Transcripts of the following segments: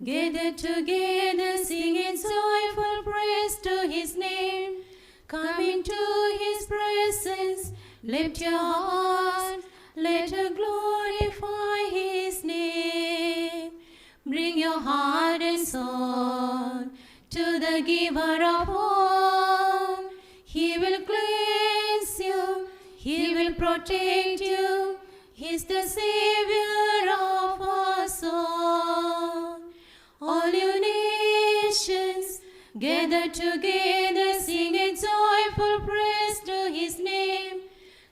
Gather together, singing joyful praise to His name. Come into His presence, lift your heart, let her glorify His name. Bring your heart and soul to the giver of all. He will cleanse you, He will protect you. He's the Savior of our soul. All you nations, gather together, sing a joyful praise to His name.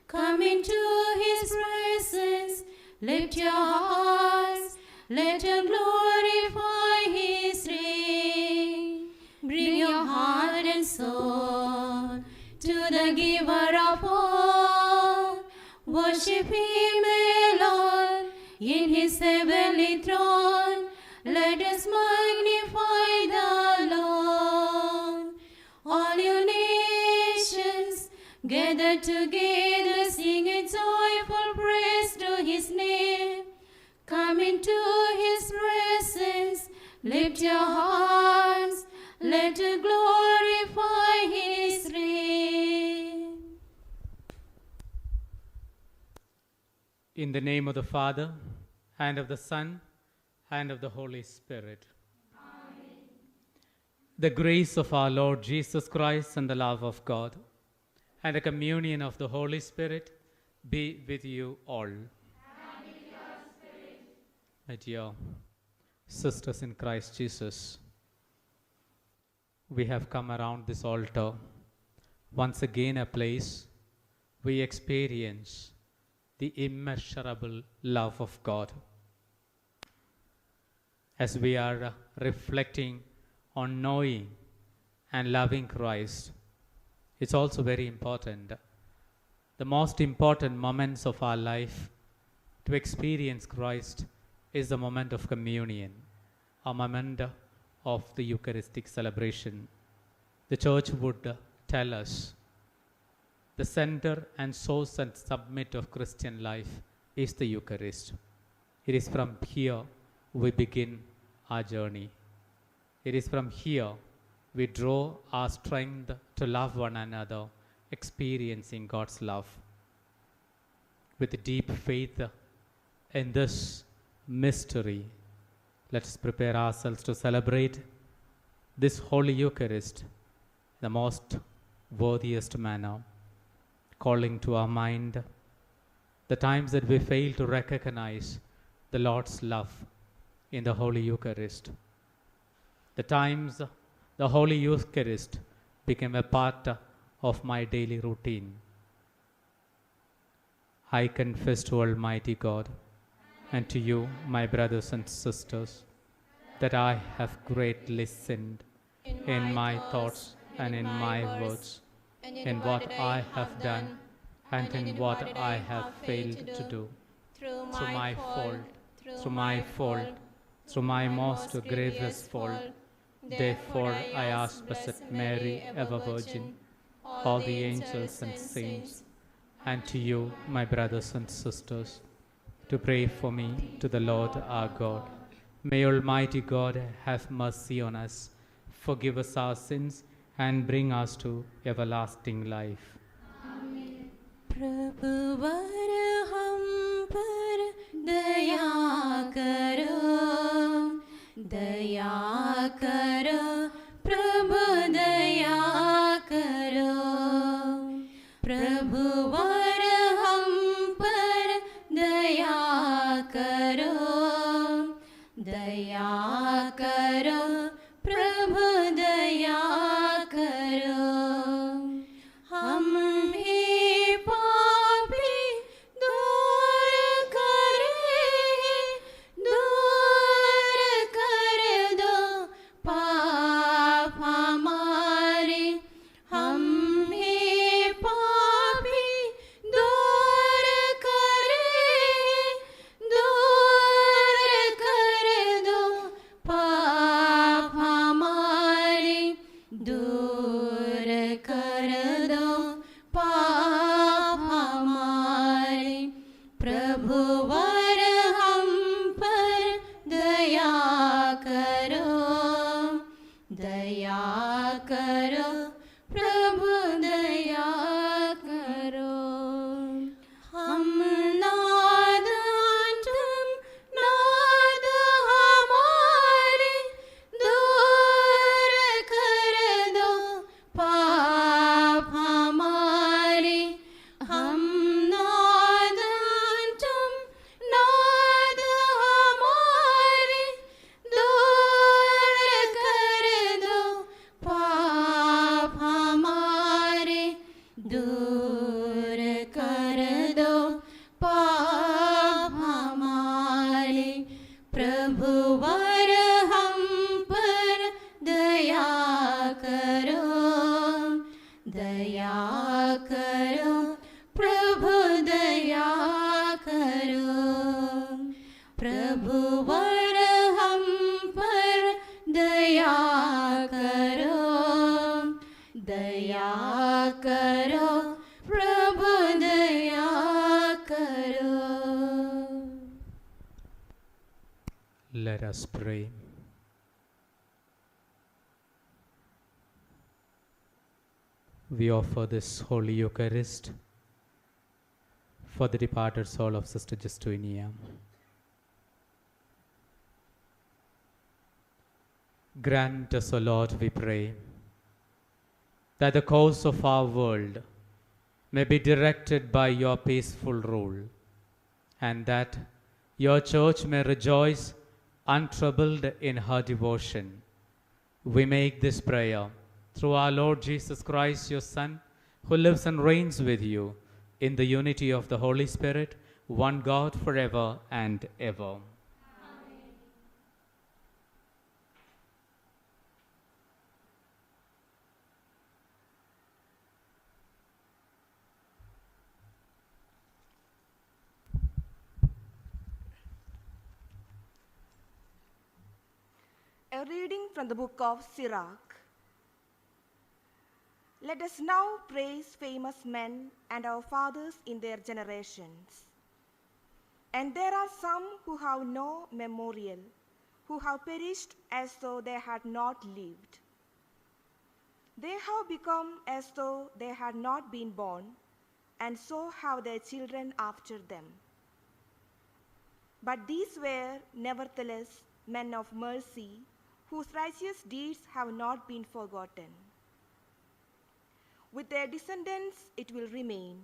Come into His presence, lift your hearts, let her glorify His name. Bring your heart and soul to the giver of all. Worship Him alone in His heavenly throne. Let us magnify the Lord. All you nations, gather together, sing a joyful praise to His name. Come into His presence, lift your hearts, let us glorify His name. In the name of the Father, and of the Son, and of the Holy Spirit. Amen. The grace of our Lord Jesus Christ and the love of God and the communion of the Holy Spirit be with you all. And with your spirit. My dear sisters in Christ Jesus, we have come around this altar, once again a place we experience the immeasurable love of God. As we are reflecting on knowing and loving Christ, it's also very important. The most important moments of our life to experience Christ is the moment of communion, a moment of the Eucharistic celebration. The Church would tell us the center and source and summit of Christian life is the Eucharist. It is from here we begin our journey. It is from here we draw our strength to love one another, experiencing God's love. With deep faith in this mystery, let us prepare ourselves to celebrate this Holy Eucharist in the most worthiest manner, calling to our mind the times that we fail to recognize the Lord's love in the Holy Eucharist. The times the Holy Eucharist became a part of my daily routine. I confess to Almighty God and to you, my brothers and sisters, that I have greatly sinned in my thoughts and in my words, in what I have done and in what I have failed to do, through my fault, through my most grievous fault. Therefore I ask Blessed Mary, ever Virgin, all the angels and saints, and to you, my brothers and sisters, to pray for me to the Lord our God. May Almighty God have mercy on us, forgive us our sins, and bring us to everlasting life. Amen. प्रभुवर हम पर दया करो, दया करो, प्रभु दया करो। प्रभुवर हम पर दया करो, दया करो, प्रभु दया करो। हम भी पापी दूर कर दो पाप हमारे। हम भी पापी दया करो प्रभु दया करो, प्रभु वर हम पर दया करो, दया करो प्रभु दया करो. Let us pray. We offer this Holy Eucharist for the departed soul of Sister Justinia. Grant us, O Lord, we pray, that the course of our world may be directed by your peaceful rule, and that your Church may rejoice untroubled in her devotion. We make this prayer through our Lord Jesus Christ, your Son, who lives and reigns with you in the unity of the Holy Spirit, one God forever and ever. A reading from the book of Sirach. Let us now praise famous men and our fathers in their generations. And there are some who have no memorial, who have perished as though they had not lived. They have become as though they had not been born, and so have their children after them. But these were nevertheless men of mercy, whose righteous deeds have not been forgotten. With their descendants it will remain,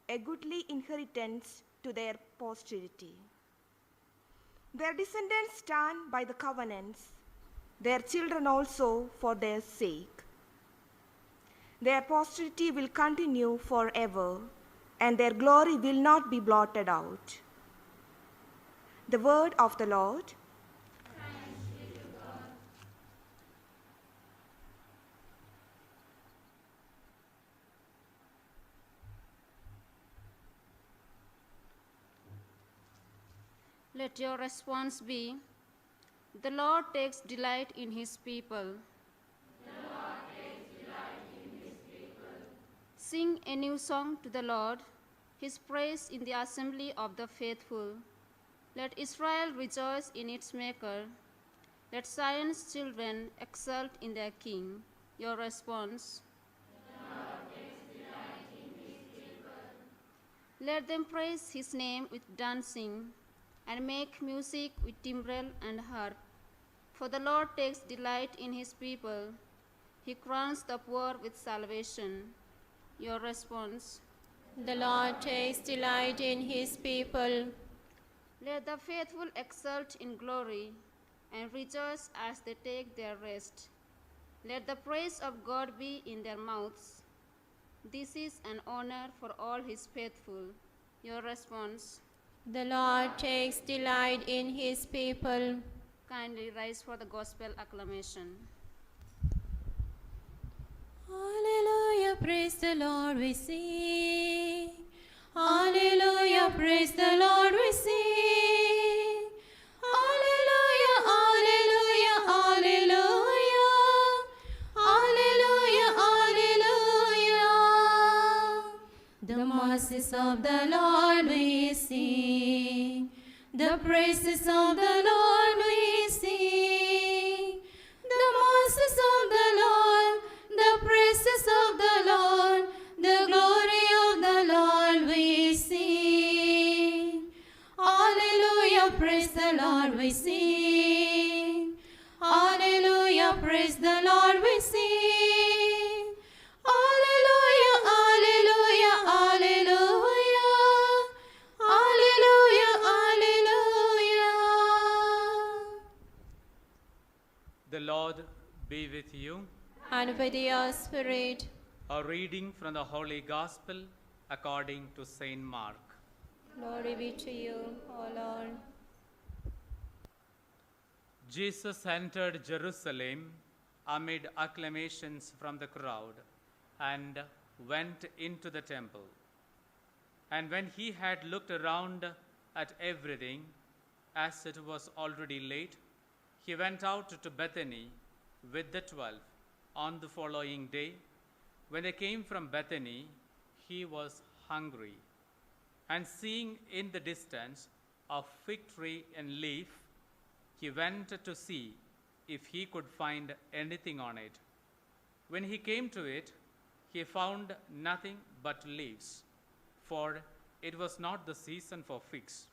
a goodly inheritance to their posterity. Their descendants stand by the covenants, their children also for their sake. Their posterity will continue forever, and their glory will not be blotted out. The word of the Lord. Let your response be, the Lord takes delight in his people. The Lord takes delight in his people. Sing a new song to the Lord, his praise in the assembly of the faithful. Let Israel rejoice in its Maker. Let Zion's children exult in their King. Your response. The Lord takes delight in his people. Let them praise his name with dancing, and make music with timbrel and harp. For the Lord takes delight in his people. He crowns the poor with salvation. Your response. The Lord takes delight in his people. Let the faithful exult in glory, and rejoice as they take their rest. Let the praise of God be in their mouths. This is an honor for all his faithful. Your response. The Lord takes delight in his people. Kindly rise for the gospel acclamation. Hallelujah, praise the Lord, we sing. Hallelujah, praise the Lord, we sing. Hallelujah, hallelujah, hallelujah. Hallelujah, hallelujah. The mercies of the Lord we sing. The praises of the Lord we sing. The mercies of the Lord, the praises of the Lord, the glory of the Lord we sing. Hallelujah, praise the Lord we sing. Hallelujah, praise the Lord we sing. Hallelujah, hallelujah, hallelujah. Hallelujah, hallelujah. The Lord be with you. And with your spirit. A reading from the Holy Gospel according to Saint Mark. Glory be to you, O Lord. Jesus entered Jerusalem amid acclamations from the crowd and went into the temple. And when he had looked around at everything, as it was already late, he went out to Bethany with the 12. On the following day, when they came from Bethany, he was hungry. And seeing in the distance a fig tree in leaf, he went to see if he could find anything on it. When he came to it, he found nothing but leaves, for it was not the season for figs.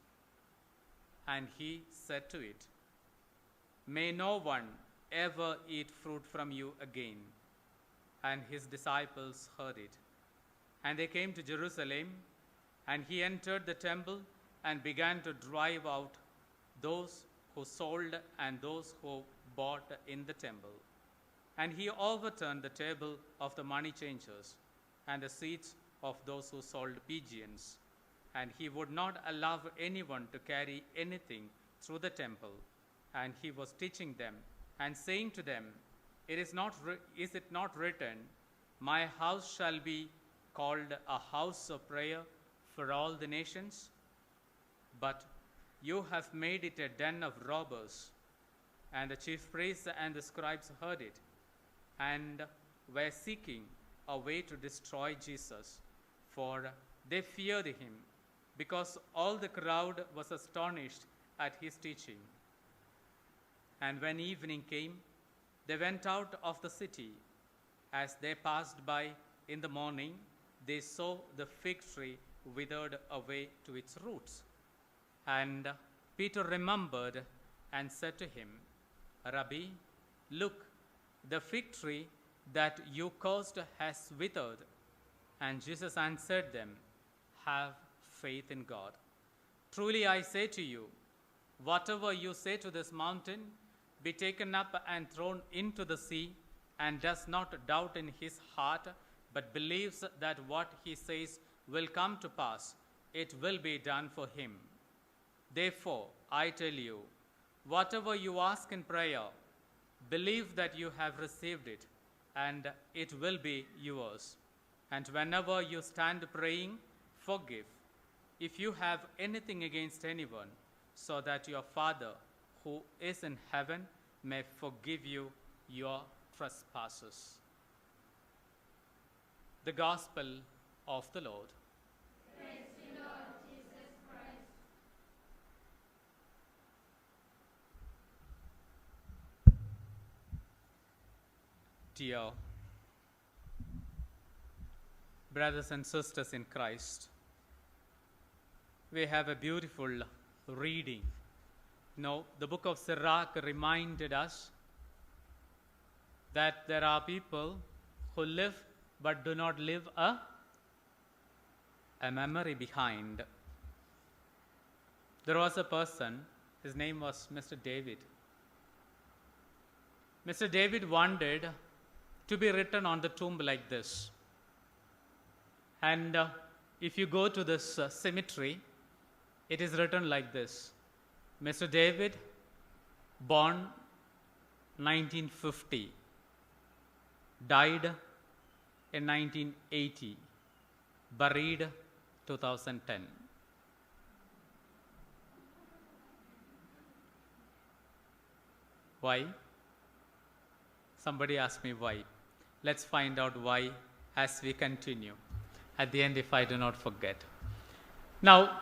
And he said to it, "May no one ever eat fruit from you again." And his disciples heard it. And they came to Jerusalem, and he entered the temple and began to drive out those who sold and those who bought in the temple. And he overturned the table of the money changers and the seats of those who sold pigeons. And he would not allow anyone to carry anything through the temple. And he was teaching them and saying to them, is it not written, "My house shall be called a house of prayer for all the nations"? But you have made it a den of robbers. And the chief priests and the scribes heard it, and were seeking a way to destroy Jesus, for they feared him, because all the crowd was astonished at his teaching. And when evening came, they went out of the city. As they passed by in the morning, they saw the fig tree withered away to its roots. And Peter remembered and said to him, "Rabbi, look, the fig tree that you cursed has withered." And Jesus answered them, "Have faith in God. Truly I say to you, whatever you say to this mountain, be taken up and thrown into the sea, and does not doubt in his heart, but believes that what he says will come to pass, it will be done for him. Therefore, I tell you, whatever you ask in prayer, believe that you have received it, and it will be yours. And whenever you stand praying, forgive, if you have anything against anyone, so that your Father who is in heaven may forgive you your trespasses." The Gospel of the Lord. Praise the Lord Jesus Christ. Dear brothers and sisters in Christ, we have a beautiful reading. Now, the book of Sirach reminded us that there are people who live but do not leave a memory behind. There was a person, his name was Mr. David. Mr. David wanted to be written on the tomb like this. And if you go to this cemetery, it is written like this: Mr. David, born 1950, died in 1980, buried 2010. Why? Somebody asked me why. Let's find out why as we continue. At the end, if I do not forget. Now,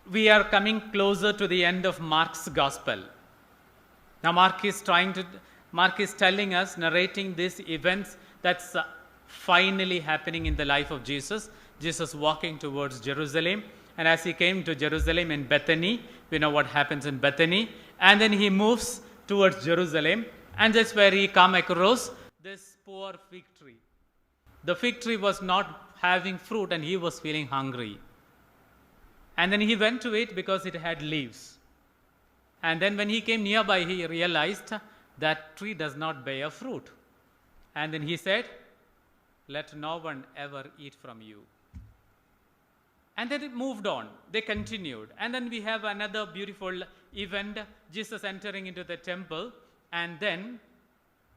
we are coming closer to the end of Mark's Gospel. Now, Mark is telling us, narrating these events that's finally happening in the life of Jesus. Jesus walking towards Jerusalem. And as he came to Jerusalem in Bethany, we know what happens in Bethany. And then he moves towards Jerusalem. And that's where he come across this poor fig tree. The fig tree was not having fruit and he was feeling hungry. And then he went to it because it had leaves. And then when he came nearby, he realized that tree does not bear fruit. And then he said, "Let no one ever eat from you." And then it moved on. They continued. And then we have another beautiful event, Jesus entering into the temple and then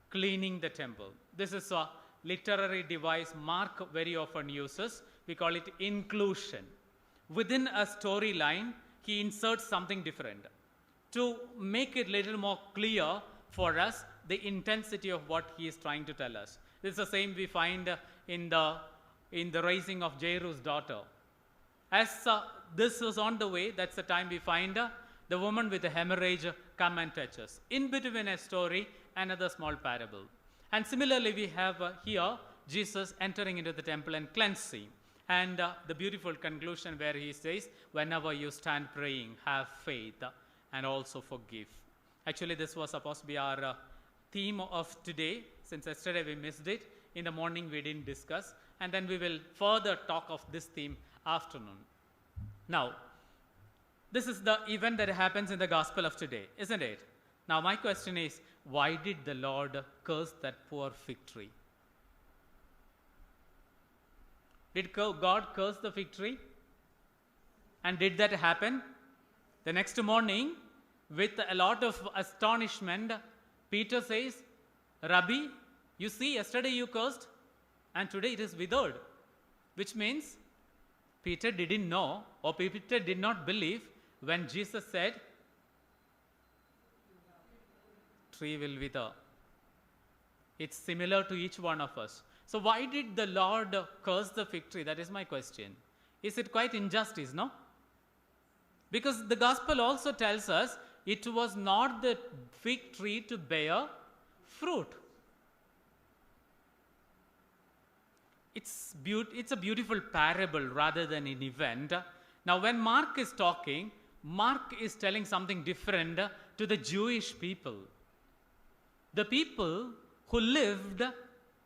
cleaning the temple. This is a literary device Mark very often uses. We call it inclusion. Within a storyline, he inserts something different to make it a little more clear for us the intensity of what he is trying to tell us. This is the same we find in the raising of Jairus' daughter. As this was on the way, that's the time we find the woman with the hemorrhage come and touch us. In between a story, another small parable. And similarly, we have here Jesus entering into the temple and cleansing. And the beautiful conclusion where he says, whenever you stand praying, have faith and also forgive. Actually, this was supposed to be our theme of today. Since yesterday we missed it, in the morning we didn't discuss. And then we will further talk of this theme afternoon. Now, this is the event that happens in the gospel of today, isn't it? Now, my question is, why did the Lord curse that poor fig tree? Did God curse the fig tree? And did that happen? The next morning, with a lot of astonishment, Peter says, Rabbi, you see, yesterday you cursed, and today it is withered. Which means, Peter didn't know, or Peter did not believe when Jesus said, tree will wither. It's similar to each one of us. So why did the Lord curse the fig tree? That is my question. Is it quite injustice, no? Because the gospel also tells us it was not the fig tree to bear fruit. It's a beautiful parable rather than an event. Now, when Mark is talking, Mark is telling something different to the Jewish people. The people who lived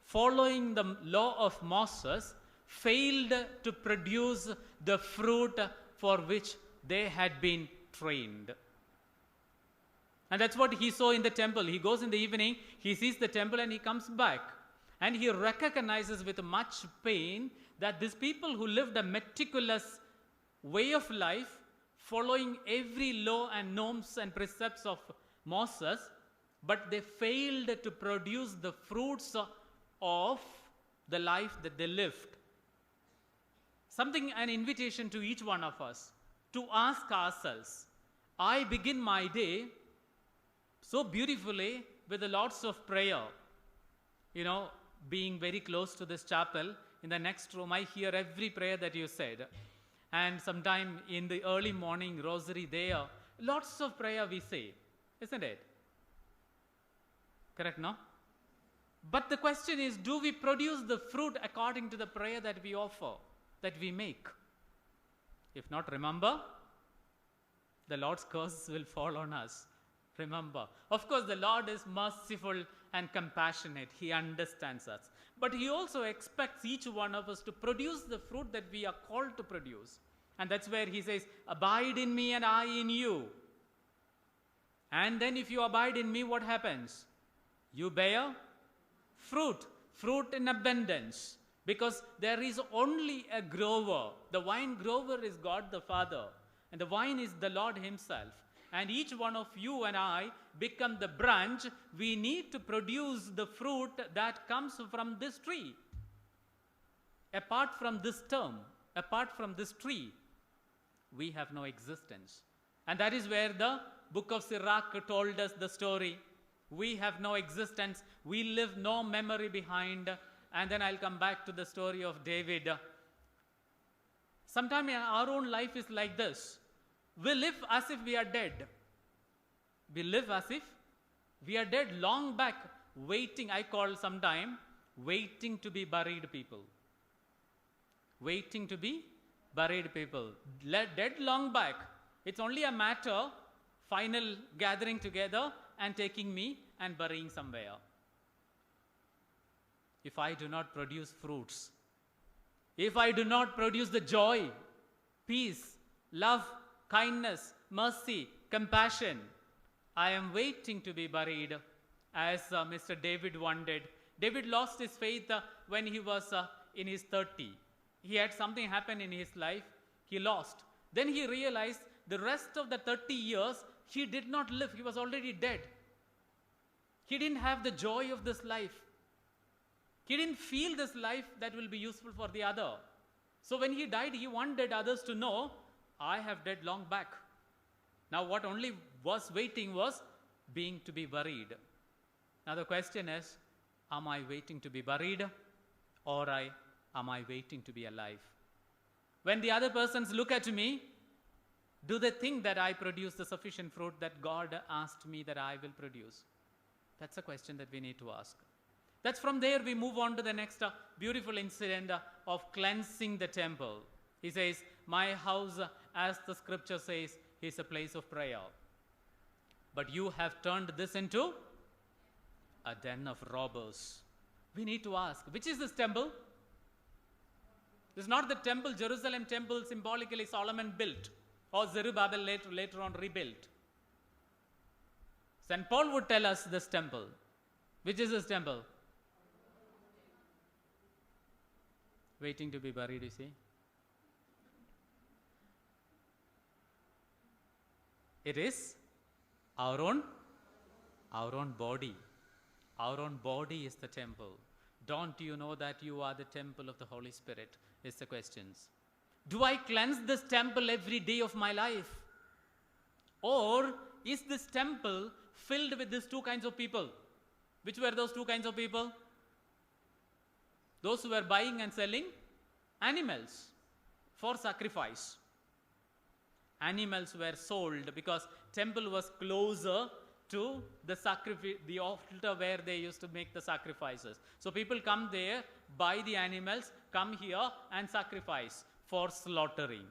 following the law of Moses failed to produce the fruit for which they had been trained. And that's what he saw in the temple. He goes in the evening, he sees the temple and he comes back. And he recognizes with much pain that these people who lived a meticulous way of life, following every law and norms and precepts of Moses, but they failed to produce the fruits of the life that they lived. An invitation to each one of us to ask ourselves, I begin my day so beautifully with lots of prayer. Being very close to this chapel, in the next room, I hear every prayer that you said. And sometime in the early morning rosary there, lots of prayer we say, isn't it? Correct, no? But the question is, do we produce the fruit according to the prayer that we offer, that we make? If not, remember, the Lord's curse will fall on us. Remember, of course, the Lord is merciful and compassionate. He understands us. But He also expects each one of us to produce the fruit that we are called to produce. And that's where He says, abide in me and I in you. And then if you abide in me, what happens? You bear fruit in abundance. Because there is only a grower. The vine grower is God the Father. And the vine is the Lord Himself. And each one of you and I become the branch. We need to produce the fruit that comes from this tree. Apart from this term, apart from this tree, we have no existence. And that is where the book of Sirach told us the story. We have no existence. We leave no memory behind. And then I'll come back to the story of David. Sometimes our own life is like this. We live as if we are dead. We live as if we are dead long back, waiting, I call sometime, waiting to be buried people. Waiting to be buried people. Dead long back. It's only a matter, final gathering together and taking me and burying somewhere. If I do not produce fruits, if I do not produce the joy, peace, love, kindness, mercy, compassion, I am waiting to be buried as Mr. David wanted. David lost his faith when he was in his 30. He had something happen in his life, he lost. Then he realized the rest of the 30 years, he did not live, he was already dead. He didn't have the joy of this life. He didn't feel this life that will be useful for the other. So when he died, he wanted others to know, I have died long back. Now what only was waiting was being to be buried. Now the question is, am I waiting to be buried, or am I waiting to be alive? When the other persons look at me, do they think that I produce the sufficient fruit that God asked me that I will produce? That's a question that we need to ask. That's from there we move on to the next beautiful incident of cleansing the temple. He says, my house, as the scripture says, is a place of prayer. But you have turned this into a den of robbers. We need to ask, which is this temple? This is not the temple, Jerusalem temple symbolically Solomon built, or Zerubbabel later on rebuilt. St. Paul would tell us this temple. Which is this temple? Waiting to be buried, you see. It is our own body. Our own body is the temple. Don't you know that you are the temple of the Holy Spirit? Is the questions. Do I cleanse this temple every day of my life? Or is this temple filled with these two kinds of people? Which were those two kinds of people? Those who were buying and selling animals for sacrifice. Animals were sold because temple was closer to the altar where they used to make the sacrifices. So people come there, buy the animals, come here and sacrifice for slaughtering.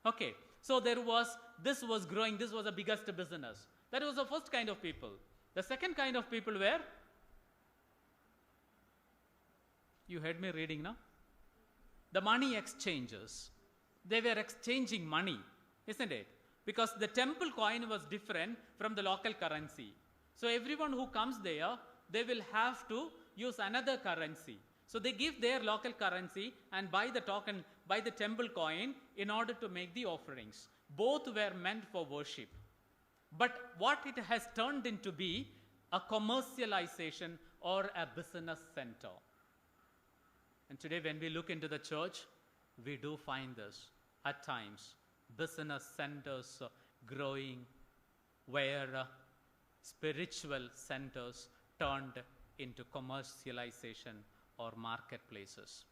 Okay, so this was growing, this was the biggest business. That was the first kind of people. The second kind of people were, you heard me reading now? The money exchangers. They were exchanging money, isn't it? Because the temple coin was different from the local currency. So everyone who comes there, they will have to use another currency. So they give their local currency and buy the token, buy the temple coin in order to make the offerings. Both were meant for worship. But what it has turned into be a commercialization or a business center. And today when we look into the church, we do find this at times. Business centers growing where spiritual centers turned into commercialization or marketplaces.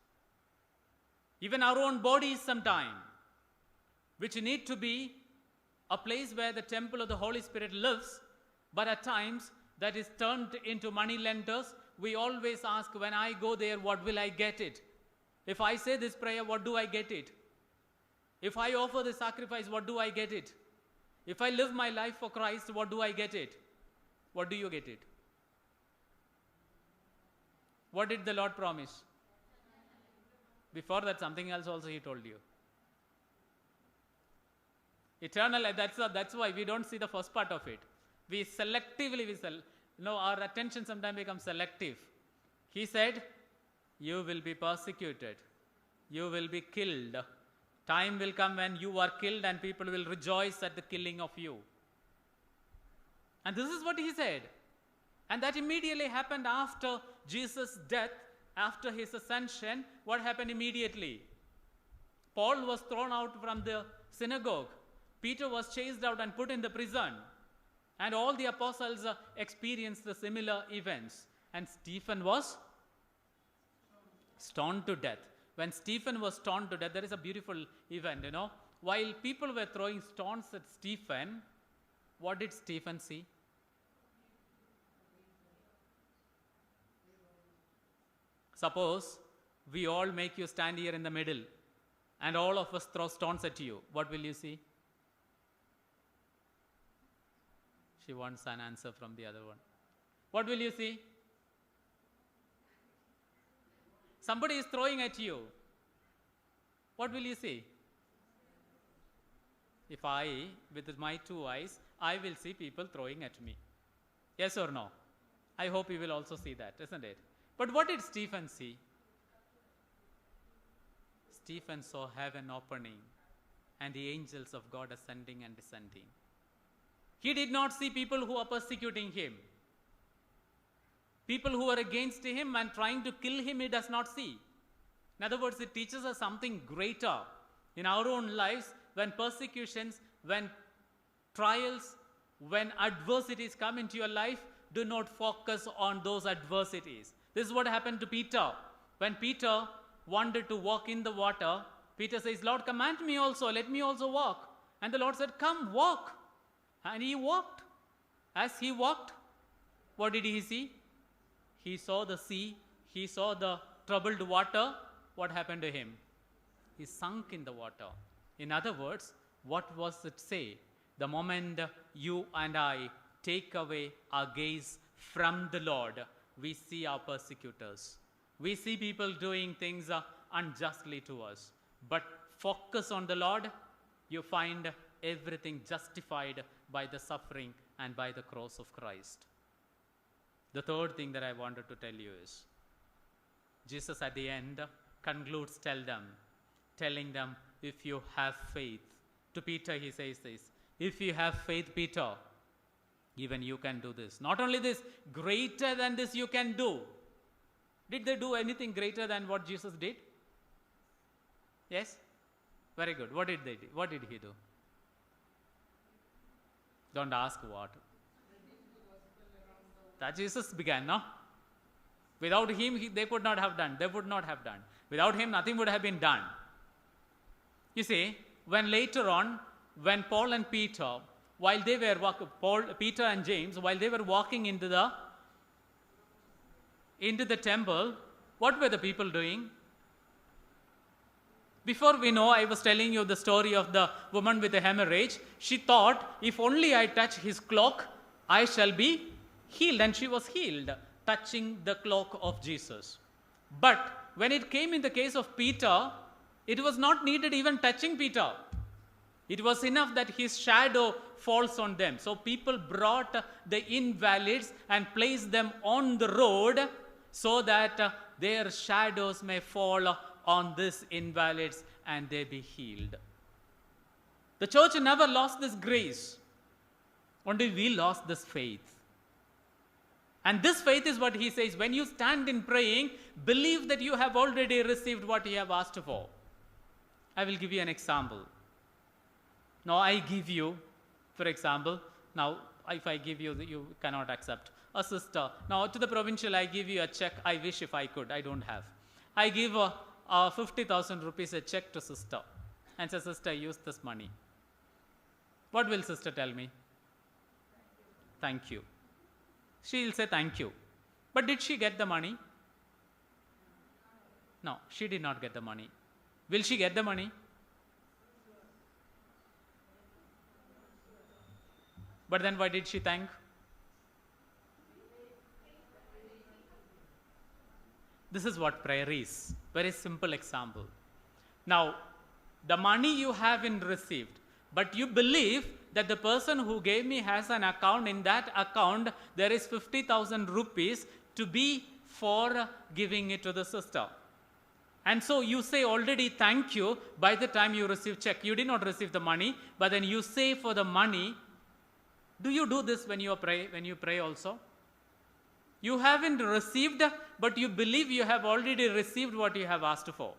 Even our own bodies sometime, which need to be a place where the temple of the Holy Spirit lives, but at times that is turned into money lenders. We always ask, when I go there, what will I get it? If I say this prayer, what do I get it? If I offer the sacrifice, what do I get it? If I live my life for Christ, what do I get it? What do you get it? What did the Lord promise? Before that, something else also He told you. Eternal life, that's why we don't see the first part of it. We selectively, our attention sometimes becomes selective. He said, you will be persecuted. You will be killed. Time will come when you are killed and people will rejoice at the killing of you. And this is what He said. And that immediately happened after Jesus' death, after His ascension. What happened immediately? Paul was thrown out from the synagogue. Peter was chased out and put in the prison. And all the apostles experienced the similar events. And Stephen was stoned to death. When Stephen was stoned to death, there is a beautiful event, While people were throwing stones at Stephen, what did Stephen see? Suppose we all make you stand here in the middle and all of us throw stones at you. What will you see? She wants an answer from the other one. What will you see? Somebody is throwing at you. What will you see? If I, with my two eyes, I will see people throwing at me. Yes or no? I hope you will also see that, isn't it? But what did Stephen see? Stephen saw heaven opening and the angels of God ascending and descending. He did not see people who are persecuting him. People who are against him and trying to kill him, he does not see. In other words, it teaches us something greater in our own lives. When persecutions, when trials, when adversities come into your life, do not focus on those adversities. This is what happened to Peter. When Peter wanted to walk in the water, Peter says, Lord, command me also, let me also walk. And the Lord said, come, walk. And he walked. As he walked, what did he see? He saw the sea, he saw the troubled water. What happened to him? He sunk in the water. In other words, what was it say? The moment you and I take away our gaze from the Lord, we see our persecutors. We see people doing things unjustly to us. But focus on the Lord, you find everything justified by the suffering and by the cross of Christ. The third thing that I wanted to tell you is, Jesus at the end concludes telling them, if you have faith. To Peter he says this, if you have faith, Peter, even you can do this. Not only this, greater than this you can do. Did they do anything greater than what Jesus did? Yes? Very good. What did they do? What did he do? Don't ask what. That Jesus began, no? Without him, they could not have done. They would not have done. Without him, nothing would have been done. You see, when later on, when Paul and Peter, while they were Peter and James, while they were walking into the temple, what were the people doing? Before we know, I was telling you the story of the woman with the hemorrhage. She thought, if only I touch his cloak, I shall be healed. And she was healed, touching the cloak of Jesus. But when it came in the case of Peter, it was not needed even touching Peter. It was enough that his shadow falls on them. So people brought the invalids and placed them on the road so that their shadows may fall on these invalids and they be healed. The church never lost this grace. Only we lost this faith. And this faith is what he says, when you stand in praying, believe that you have already received what you have asked for. I will give you an example. Now I give you, for example, now if I give you, you cannot accept. A sister. Now to the provincial, I give you a check. I wish if I could. I don't have. I give 50,000 rupees a check to sister. And say, sister, use this money. What will sister tell me? Thank you. She will say thank you. But did she get the money? No, she did not get the money. Will she get the money? But then why did she thank? This is what prayer is. Very simple example. Now, the money you haven't received, but you believe that the person who gave me has an account. In that account, there is 50,000 rupees to be for giving it to the sister. And so you say already thank you by the time you receive check. You did not receive the money, but then you say for the money. Do you do this when you pray also? You haven't received, but you believe you have already received what you have asked for.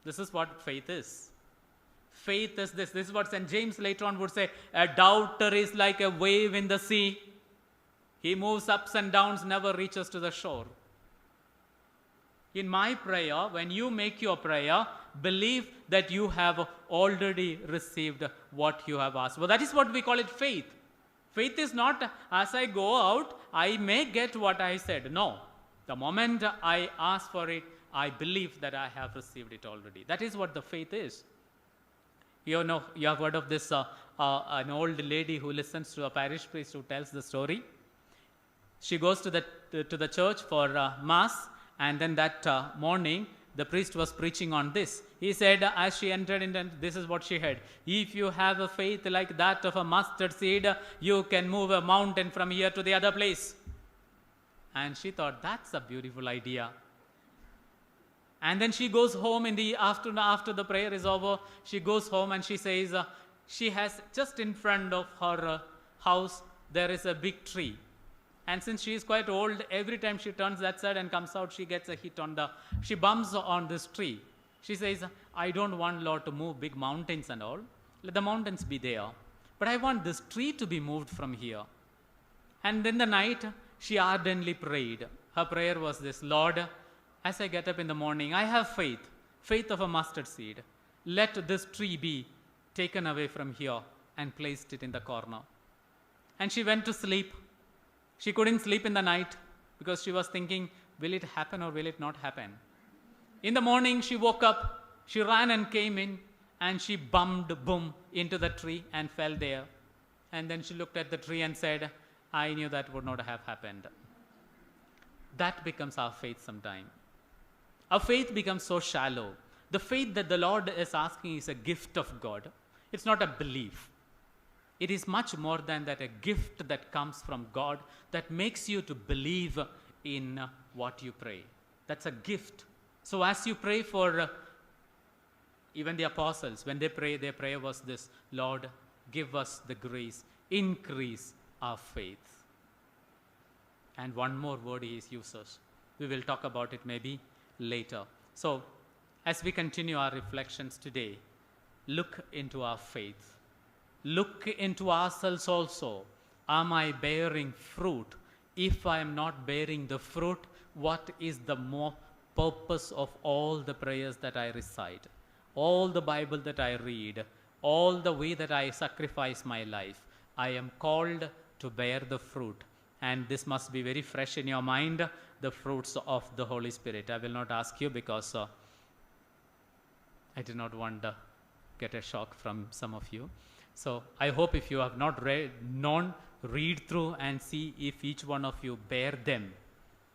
This is what faith is. Faith is this. This is what St. James later on would say, a doubter is like a wave in the sea. He moves ups and downs, never reaches to the shore. In my prayer, when you make your prayer, believe that you have already received what you have asked. Well, that is what we call it faith. Faith is not, as I go out, I may get what I said. No. The moment I ask for it, I believe that I have received it already. That is what the faith is. You know, you have heard of this, an old lady who listens to a parish priest who tells the story. She goes to the church for Mass, and then that morning, the priest was preaching on this. He said, as she entered in, this is what she heard. If you have a faith like that of a mustard seed, you can move a mountain from here to the other place. And she thought, that's a beautiful idea. And then she goes home in the afternoon, after the prayer is over. She goes home and she says, she has just in front of her house, there is a big tree. And since she is quite old, every time she turns that side and comes out, she gets a hit she bumps on this tree. She says, I don't want Lord to move big mountains and all. Let the mountains be there. But I want this tree to be moved from here. And in the night, she ardently prayed. Her prayer was this: Lord, as I get up in the morning, I have faith of a mustard seed. Let this tree be taken away from here and placed it in the corner. And she went to sleep. She couldn't sleep in the night because she was thinking, will it happen or will it not happen? In the morning, she woke up, she ran and came in, and she bumped, boom, into the tree and fell there. And then she looked at the tree and said, I knew that would not have happened. That becomes our faith sometime. Our faith becomes so shallow. The faith that the Lord is asking is a gift of God. It's not a belief. It is much more than that, a gift that comes from God that makes you to believe in what you pray. That's a gift. So as you pray for even the apostles, when they pray, their prayer was this: Lord, give us the grace, increase our faith. And one more word he uses. We will talk about it maybe later. So as we continue our reflections today, look into our faith. Look into ourselves also. Am I bearing fruit? If I am not bearing the fruit, what is the more purpose of all the prayers that I recite, all the Bible that I read, all the way that I sacrifice my life? I am called to bear the fruit. And this must be very fresh in your mind, the fruits of the Holy Spirit. I will not ask you because I do not want to get a shock from some of you. So I hope if you have not read through and see if each one of you bear them,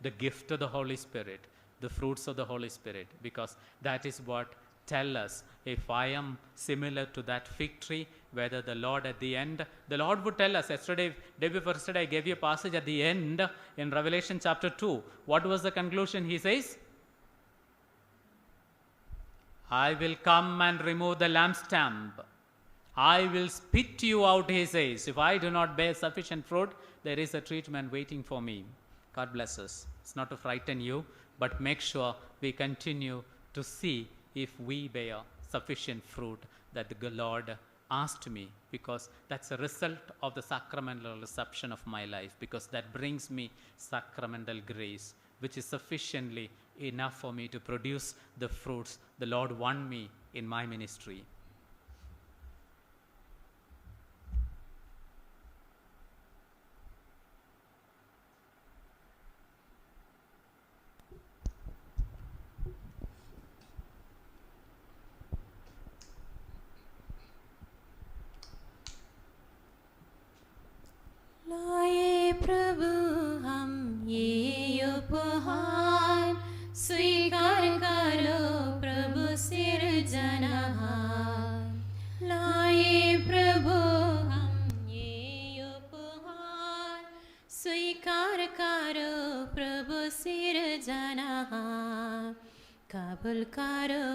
the gift of the Holy Spirit, the fruits of the Holy Spirit, because that is what tell us if I am similar to that fig tree, whether the Lord at the end, the Lord would tell us. Day before yesterday, I gave you a passage at the end in Revelation chapter 2. What was the conclusion? He says, I will come and remove the lampstand. I will spit you out, he says. If I do not bear sufficient fruit, there is a treatment waiting for me. God bless us. It's not to frighten you, but make sure we continue to see if we bear sufficient fruit that the Lord asked me, because that's a result of the sacramental reception of my life, because that brings me sacramental grace, which is sufficiently enough for me to produce the fruits the Lord want me in my ministry. लाए प्रभु हम ये उपहार, स्वीकार करो प्रभु सिरजनहार। लाए प्रभु हम ये उपहार, स्वीकार करो प्रभु सिरजनहार। कबूल करो,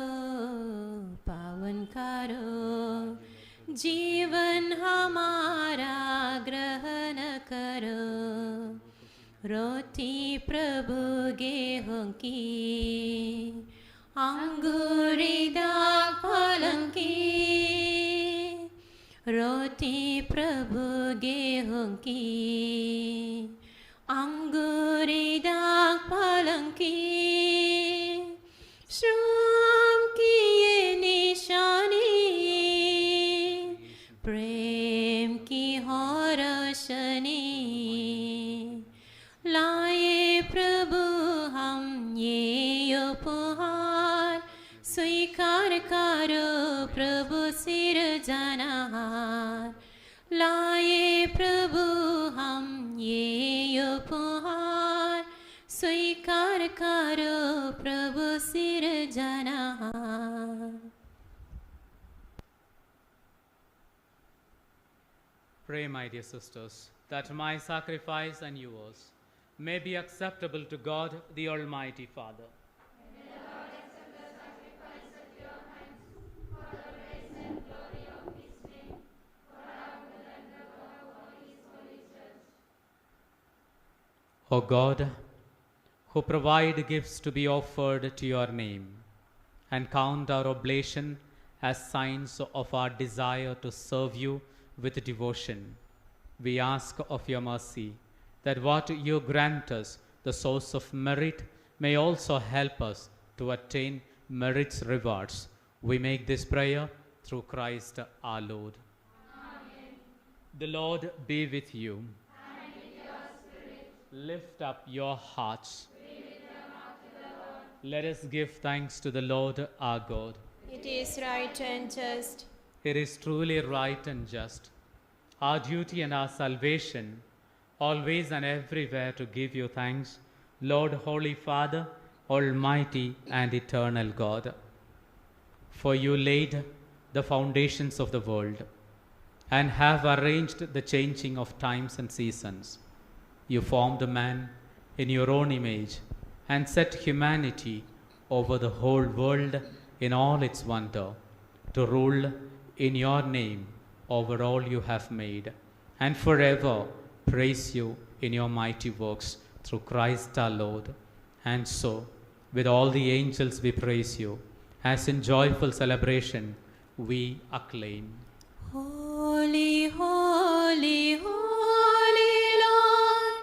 पावन करो, जीवन हमारा ग्रहण करो। रोटी प्रभु गेहूं की, अंगूरी दाग फलों की। रोटी प्रभु गेहूं की, अंगूरी दाग फलों की। श्रम की ये निशानी, प्रेम की हो रोशनी। लाए प्रभु हम ये उपहार, स्वीकार करो प्रभु सिरजनहार। लाए प्रभु हम ये उपहार, स्वीकार करो प्रभु सिरजनहार। Pray, my dear sisters, that my sacrifice and yours may be acceptable to God, the Almighty Father. May the Lord accept the sacrifice at your hands for the praise and glory of his name, for our good and the good of all his holy church. O God, who provide gifts to be offered to your name, and count our oblation as signs of our desire to serve you with devotion, we ask of your mercy that what you grant us, the source of merit, may also help us to attain merit's rewards. We make this prayer through Christ our Lord. Amen. The Lord be with you. And with your spirit. Lift up your hearts. We lift them up to the Lord. Let us give thanks to the Lord our God. It is right and just. It is truly right and just, our duty and our salvation, always and everywhere to give you thanks, Lord, Holy Father, Almighty and eternal God. For you laid the foundations of the world and have arranged the changing of times and seasons. You formed man in your own image and set humanity over the whole world in all its wonder, to rule in your name over all you have made, and forever praise you in your mighty works through Christ our Lord. And so, with all the angels we praise you, as in joyful celebration we acclaim. Holy, holy, holy Lord,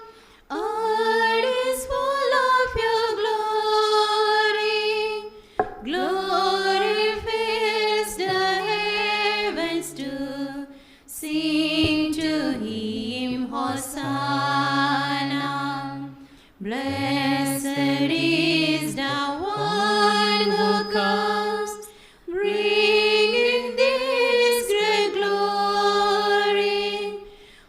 earth is full of your glory. Glory fills the heavens to sing to him, Hosanna. Blessed is the one who comes, bringing this great glory.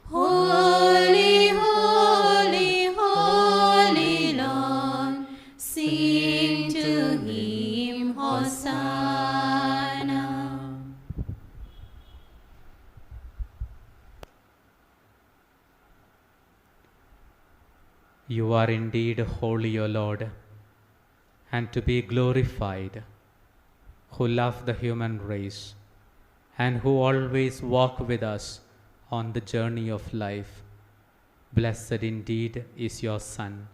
Holy, holy, holy Lord, sing to him, Hosanna. You are indeed holy, O Lord, and to be glorified, who love the human race and who always walk with us on the journey of life. Blessed indeed is your Son,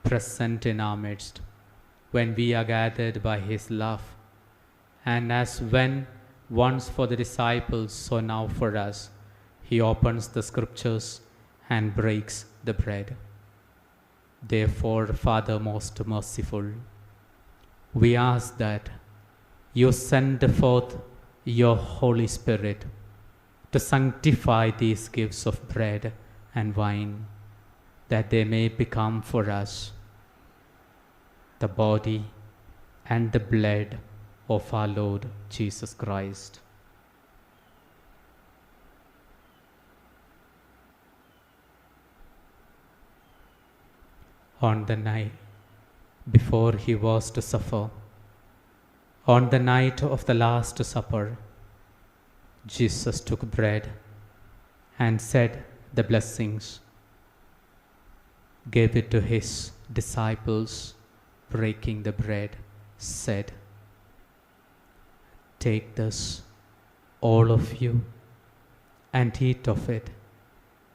present in our midst, when we are gathered by his love, and as when once for the disciples, so now for us, he opens the scriptures and breaks the bread. Therefore, Father most merciful, we ask that you send forth your Holy Spirit to sanctify these gifts of bread and wine, that they may become for us the body and the blood of our Lord Jesus Christ. On the night before he was to suffer, on the night of the Last Supper, Jesus took bread and said the blessings, gave it to his disciples, breaking the bread, said, "Take this, all of you, and eat of it,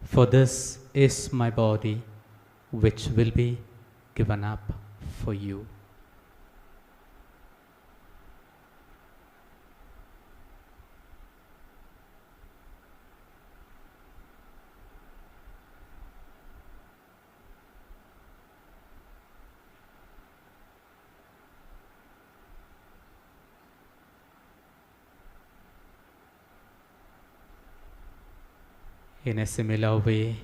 for this is my body, which will be given up for you." In a similar way,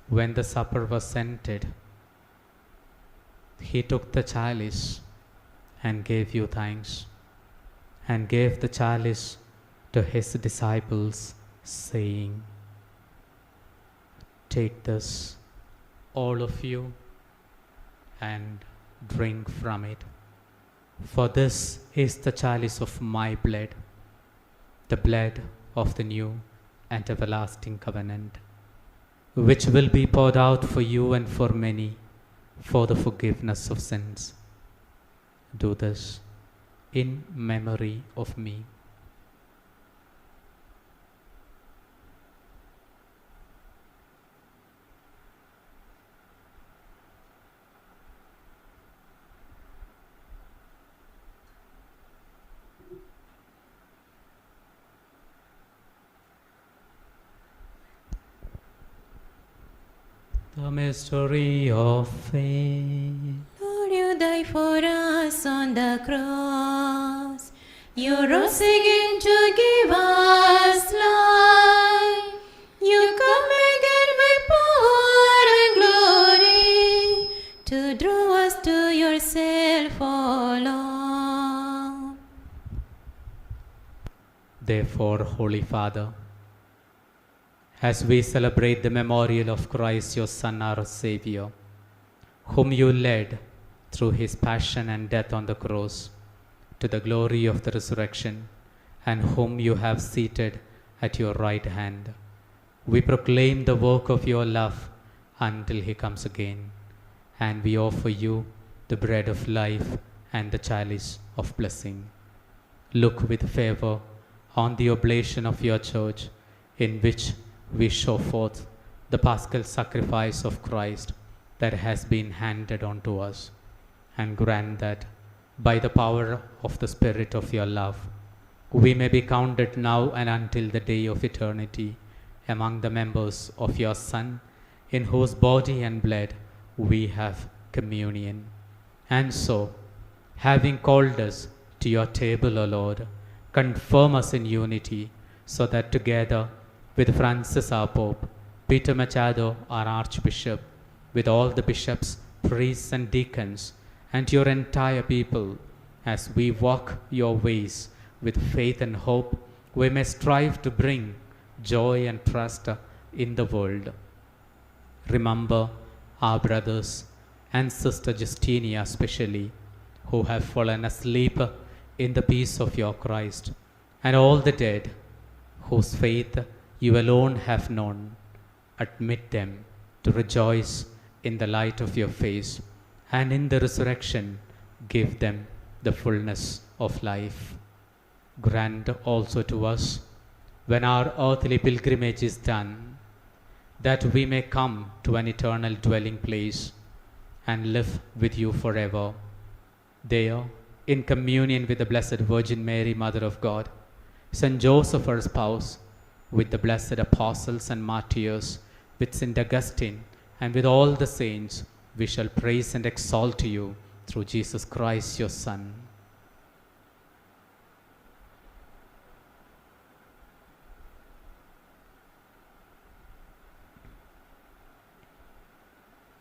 when the supper was ended, he took the chalice and gave you thanks, and gave the chalice to his disciples, saying, "Take this, all of you, and drink from it, for this is the chalice of my blood, the blood of the new and everlasting covenant, which will be poured out for you and for many for the forgiveness of sins. Do this in memory of me." The mystery of faith. Lord, you died for us on the cross. You rose again to give us life. You come again with power and glory to draw us to yourself, O Lord. Therefore, Holy Father, as we celebrate the memorial of Christ, your Son, our Savior, whom you led through his passion and death on the cross to the glory of the resurrection, and whom you have seated at your right hand, we proclaim the work of your love until he comes again, and we offer you the bread of life and the chalice of blessing. Look with favor on the oblation of your church, in which we show forth the paschal sacrifice of Christ that has been handed on to us, and grant that by the power of the Spirit of your love, we may be counted now and until the day of eternity among the members of your Son, in whose body and blood we have communion. And so, having called us to your table, O Lord, confirm us in unity, so that together with Francis our Pope, Peter Machado our Archbishop, with all the bishops, priests and deacons, and your entire people, as we walk your ways with faith and hope, we may strive to bring joy and trust in the world. Remember our brothers and Sister Justinia especially, who have fallen asleep in the peace of your Christ, and all the dead, whose faith you alone have known. Admit them to rejoice in the light of your face, and in the resurrection give them the fullness of life. Grant also to us, when our earthly pilgrimage is done, that we may come to an eternal dwelling place and live with you forever. There, in communion with the Blessed Virgin Mary, Mother of God, Saint Joseph, her spouse, with the blessed apostles and martyrs, with Saint Augustine, and with all the saints, we shall praise and exalt you through Jesus Christ, your Son.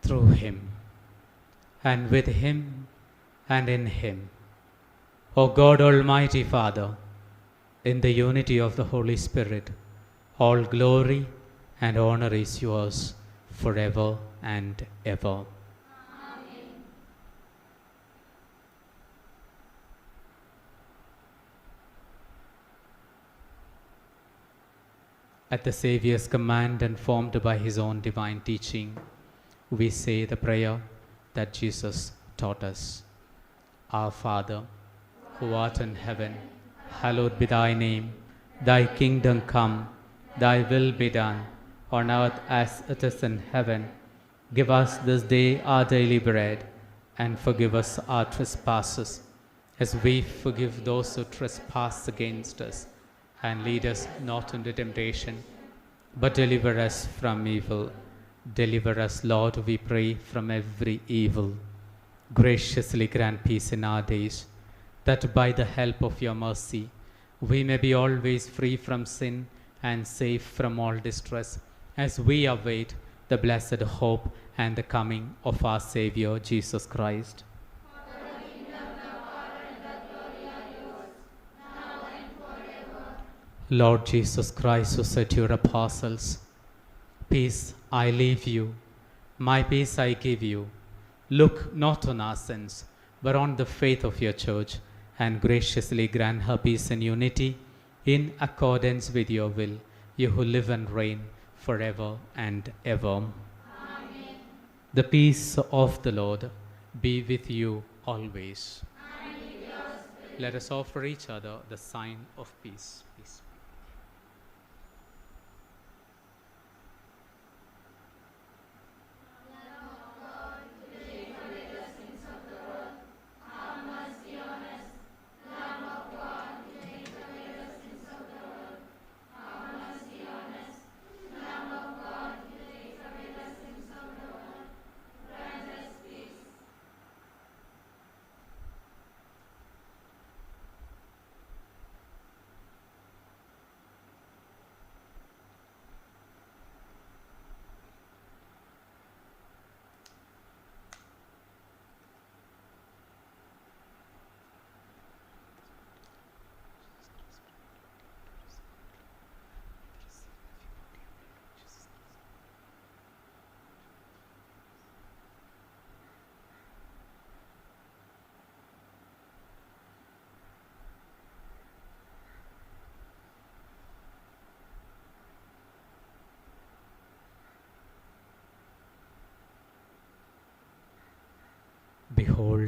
Through him, and with him, and in him, O God, Almighty Father, in the unity of the Holy Spirit, all glory and honor is yours forever and ever. Amen. At the Saviour's command and formed by his own divine teaching, we say the prayer that Jesus taught us. Our Father, who art in heaven, hallowed be thy name. Thy kingdom come, thy will be done, on earth as it is in heaven. Give us this day our daily bread, and forgive us our trespasses, as we forgive those who trespass against us. And lead us not into temptation, but deliver us from evil. Deliver us, Lord, we pray, from every evil. Graciously grant peace in our days, that by the help of your mercy, we may be always free from sin and safe from all distress, as we await the blessed hope and the coming of our Savior, Jesus Christ. Lord Jesus Christ, who said to your apostles, peace I leave you, my peace I give you. Look not on our sins, but on the faith of your church, and graciously grant her peace and unity in accordance with your will, you who live and reign forever and ever. Amen. The peace of the Lord be with you always. And with your spirit. Let us offer each other the sign of peace. Peace.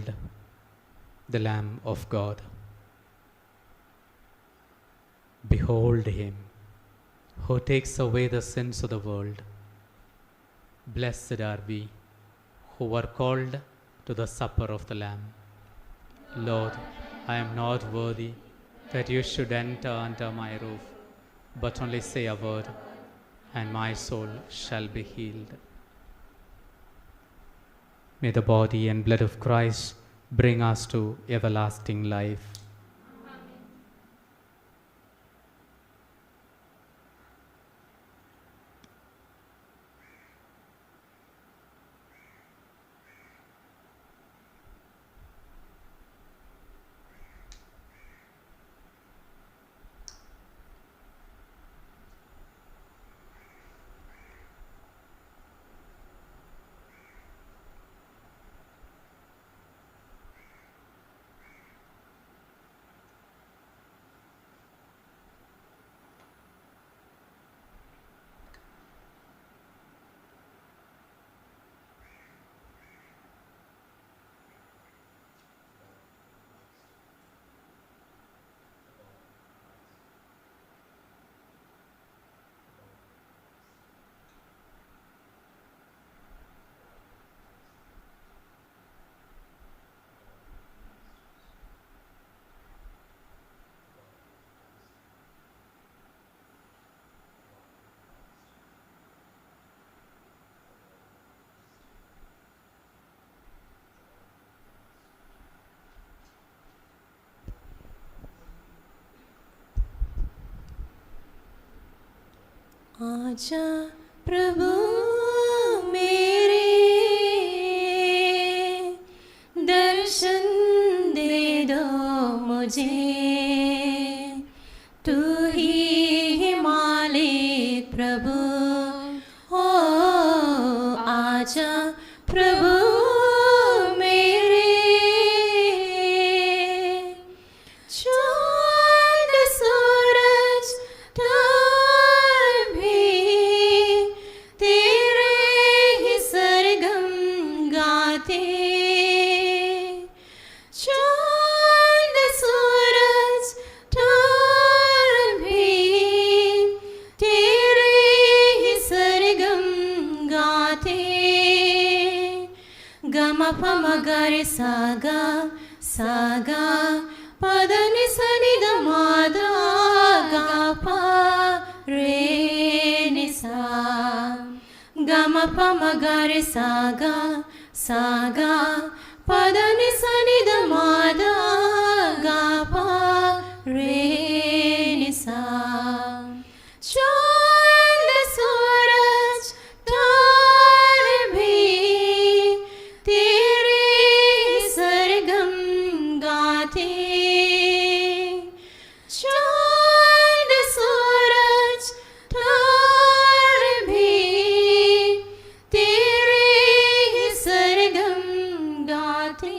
Behold the Lamb of God. Behold him who takes away the sins of the world. Blessed are we who were called to the supper of the Lamb. Lord, I am not worthy that you should enter under my roof, but only say a word, and my soul shall be healed. May the body and blood of Christ bring us to everlasting life. आजा प्रभु मेरे, दर्शन दे दो मुझे, तू ही मालिक प्रभु हो। आजा प्रभु मेरे, चांद सूरज मगर सागा सागा पदनि सनिद मादा गा पा रे निसा गम प मगर सागा सागा पदनि सनिद मादा गा पा रे निसा। चांद सूरज तारे भी तेरे सरगम गाते, चांद सूरज तारे भी तेरे सरगम गाते,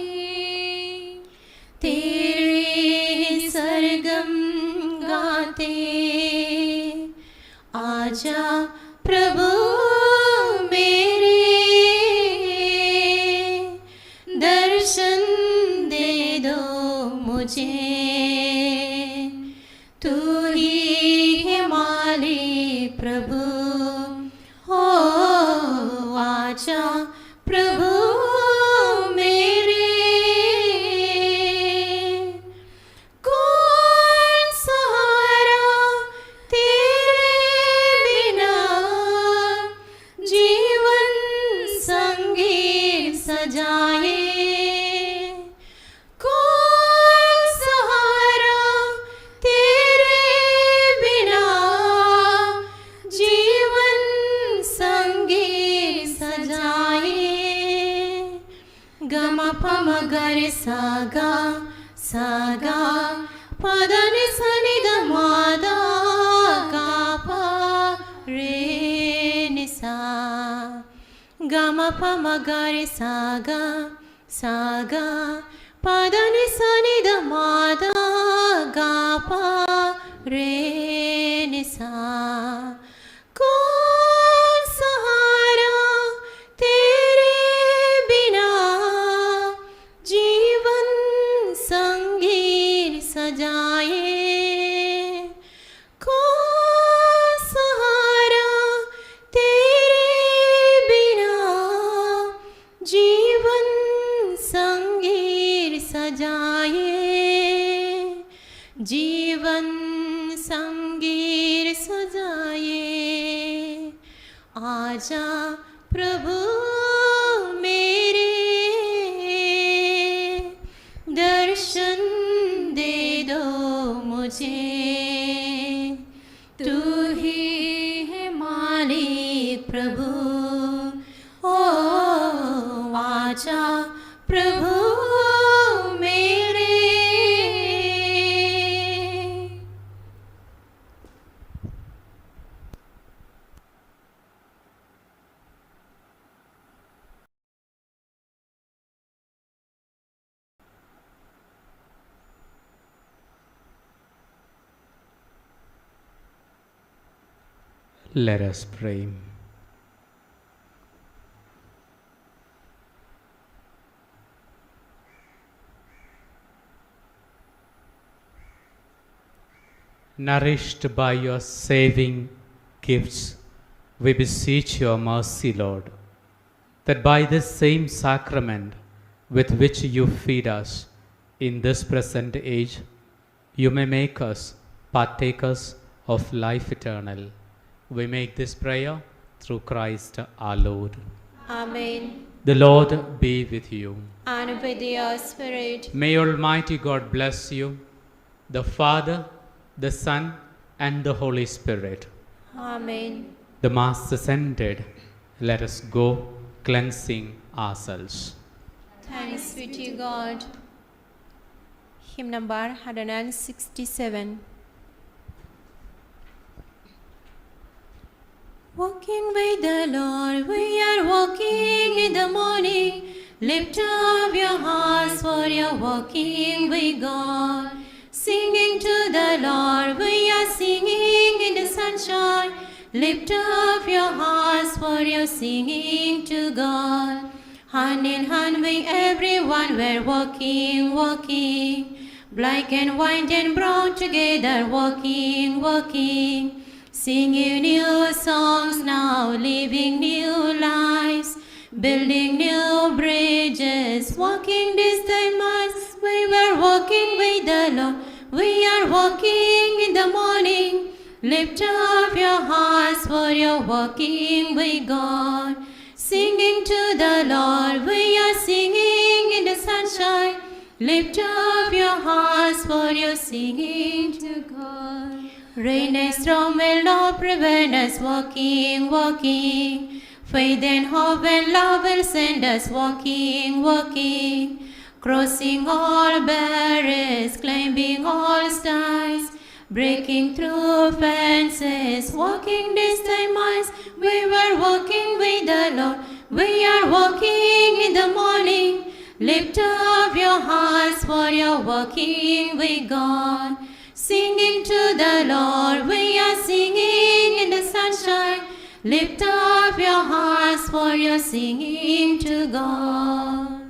तेरे सरगम गाते। आजा प्रभु मेरे, दर्शन दे दो मुझे, तू ही है मालिक प्रभु हो। आजा प्रभु मेरे, कौन सहारा तेरे बिना, जीवन संगीत सजाए। कौन सहारा तेरे बिना, जीवन संगीत सजाए। गम प मगर सागा सागा पदनि सनिद मादा गा पा रे निसा गम प मगर सागा सागा पदनि सनिद मादा गा पा रे निसा। कौन सहारा तेरे बिना, जी सजाए। कौन सहारा तेरे बिना, जीवन संगीत सजाए, जीवन संगीत सजाए। आजा प्रभु मेरे, दर्शन दे दो मुझे, तू ही है मालिक प्रभु। ओ आजा प्रभु मेरे। Let us pray. Nourished by your saving gifts, we beseech your mercy, Lord, that by this same sacrament with which you feed us in this present age, you may make us partakers of life eternal. We make this prayer through Christ our Lord. Amen. The Lord be with you. And with your spirit. May Almighty God bless you, the Father, the Son, and the Holy Spirit. Amen. The Mass is ended. Let us go cleansing ourselves. Thanks be to God. Hymn number 167. Walking with the Lord, we are walking in the morning. Lift up your hearts, for you're walking with God. Singing to the Lord, we are singing in the sunshine. Lift up your hearts, for you're singing to God. Hand in hand with everyone, we're walking, walking. Black and white and brown together, walking, walking. Singing new songs now, living new lives, building new bridges, walking distant miles. We were walking with the Lord, we are walking in the morning. Lift up your hearts, for you're walking with God. Singing to the Lord, we are singing in the sunshine. Lift up your hearts, for you're singing to God. Rain and storm will not prevent us walking, walking. Faith and hope and love will send us walking, walking. Crossing all barriers, climbing all stars, breaking through fences, walking distant miles. We were walking with the Lord, we are walking in the morning. Lift up your hearts, for you're walking with God. Singing to the Lord, we are singing in the sunshine. Lift up your hearts, for you're singing to God.